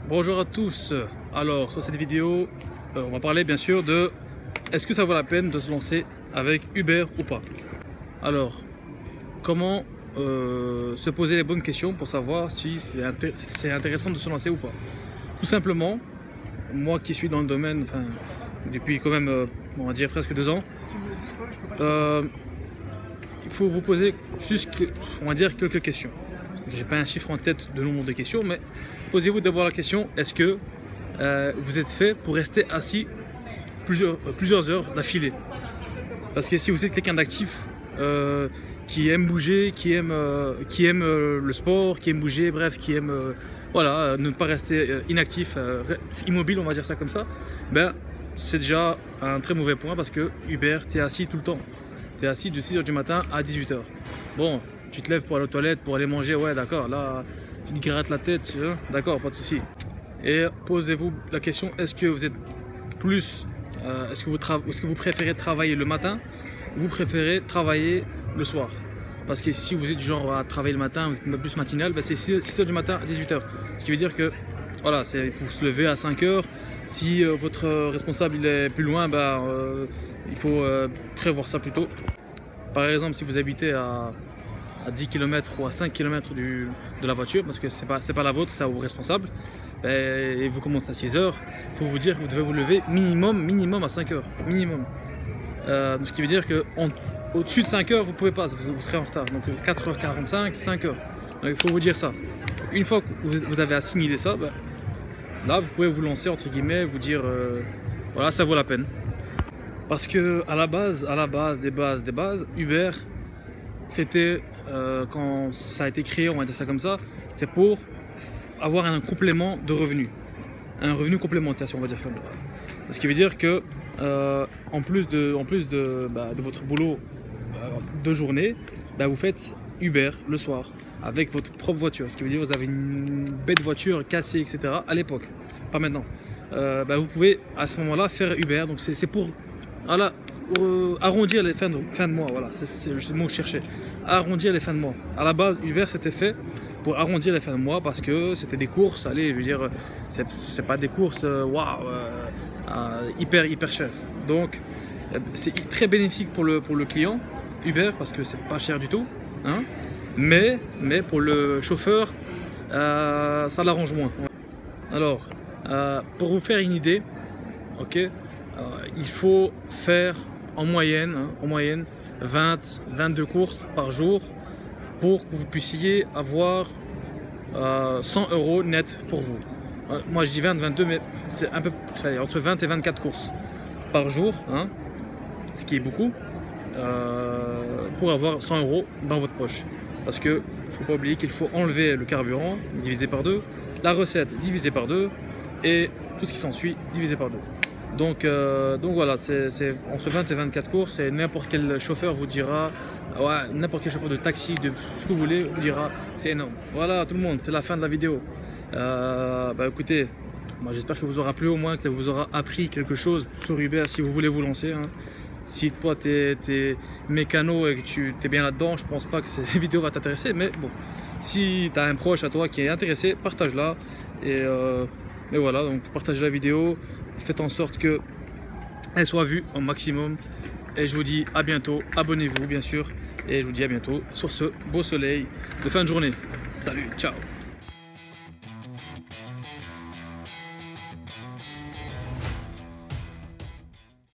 Bonjour à tous. Alors sur cette vidéo, on va parler bien sûr de est-ce que ça vaut la peine de se lancer avec Uber ou pas. Alors comment se poser les bonnes questions pour savoir si c'est intéressant de se lancer ou pas. Tout simplement, moi qui suis dans le domaine depuis quand même on va dire presque 2 ans, il faut vous poser juste on va dire quelques questions. J'ai pas un chiffre en tête de nombre de questions, mais posez-vous d'abord la question, est-ce que vous êtes fait pour rester assis plusieurs heures d'affilée? Parce que si vous êtes quelqu'un d'actif, qui aime bouger, qui aime le sport, qui aime bouger, bref, qui aime voilà, ne pas rester inactif, immobile, on va dire ça comme ça, ben, c'est déjà un très mauvais point parce que Uber, tu es assis tout le temps. Tu es assis de 6 h du matin à 18 h. Bon, tu te lèves pour aller aux toilettes, pour aller manger, ouais d'accord, là tu te grattes la tête, d'accord, pas de souci. Et posez-vous la question, est-ce que vous êtes plus, est-ce que vous préférez travailler le matin ou vous préférez travailler le soir? Parce que si vous êtes du genre à travailler le matin, vous êtes plus matinal, ben c'est 6 h du matin à 18 h. Ce qui veut dire que voilà, il faut se lever à 5 h. Si votre responsable il est plus loin, ben, il faut prévoir ça plus tôt. Par exemple, si vous habitez à 10 km ou à 5 km de la voiture, parce que c'est pas la vôtre, c'est à vos responsables, et vous commencez à 6 h, il faut vous dire que vous devez vous lever minimum à 5 h. Minimum. Ce qui veut dire que au-dessus de 5 h, vous ne pouvez pas, vous serez en retard. Donc 4 h 45, 5 h. Donc il faut vous dire ça. Une fois que vous avez assimilé ça, ben, là vous pouvez vous lancer entre guillemets, vous dire voilà, ça vaut la peine. Parce que à la base des bases, Uber, c'était quand ça a été créé, on va dire ça comme ça, c'est pour avoir un complément de revenu, un revenu complémentaire, si on va dire comme ça. Ce qui veut dire que en plus de votre boulot de journée, vous faites Uber le soir avec votre propre voiture. Ce qui veut dire que vous avez une bête voiture cassée, etc. à l'époque, pas maintenant. Vous pouvez à ce moment-là faire Uber. Donc c'est pour voilà, arrondir les fins de mois. Voilà, c'est le mot que je cherchais. Arrondir les fins de mois. À la base, Uber c'était fait pour arrondir les fins de mois parce que c'était des courses. Allez, je veux dire, c'est pas des courses waouh, hyper cher. Donc c'est très bénéfique pour le client Uber parce que c'est pas cher du tout, hein, mais pour le chauffeur ça l'arrange moins. Alors pour vous faire une idée, ok, il faut faire en moyenne 20-22 courses par jour pour que vous puissiez avoir 100 € net pour vous. Moi je dis 20-22, mais c'est un peu entre 20 et 24 courses par jour, hein, ce qui est beaucoup, pour avoir 100 € dans votre poche. Parce qu'il ne faut pas oublier qu'il faut enlever le carburant divisé par 2, la recette divisée par 2 et tout ce qui s'ensuit divisé par 2. Donc voilà, c'est entre 20 et 24 courses et n'importe quel chauffeur vous dira, ouais, n'importe quel chauffeur de taxi, de ce que vous voulez, vous dira c'est énorme. Voilà tout le monde, c'est la fin de la vidéo. Écoutez, moi j'espère que vous aura plu, au moins que ça vous aura appris quelque chose sur Uber si vous voulez vous lancer, hein. Si toi tu es mécano et que tu es bien là-dedans, je pense pas que cette vidéo va t'intéresser, mais bon, si tu as un proche à toi qui est intéressé, partage-la. Mais voilà, donc partagez la vidéo, faites en sorte qu'elle soit vue au maximum. Et je vous dis à bientôt, abonnez-vous bien sûr, et je vous dis à bientôt sur ce beau soleil de fin de journée. Salut, ciao!